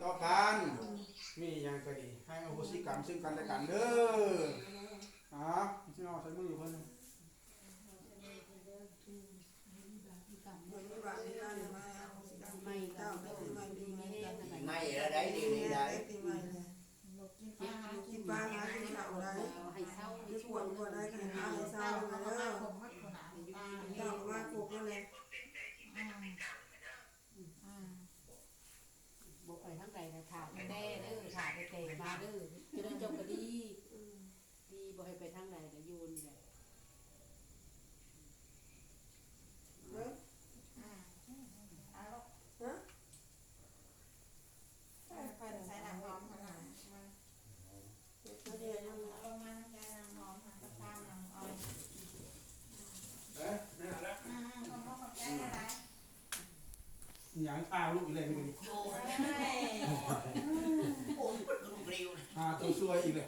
ต่อกันมีอย่างก็ดีให้อโหสิกรรมซึ่งกันและกันเด้อซึ่งเอาใช้มือเพิ่นไม่แล้วได้ดีนี่ได้กินปลาหากินข้าวได้ให้เศร้าให้ชวนก็ได้ให้หาให้เศร้ามาเด้อเจ้ามาปลูกนั่นแหละบอกไปทั้งใดนะถาดแต่เด้อถาดแต่มาเด้อจะได้จบก็ดีดีบอกให้ไปทั้งใดก็โยนแหละอย่างข้าวลูกอีกเลยนี่ตัวช่วยอีกเลย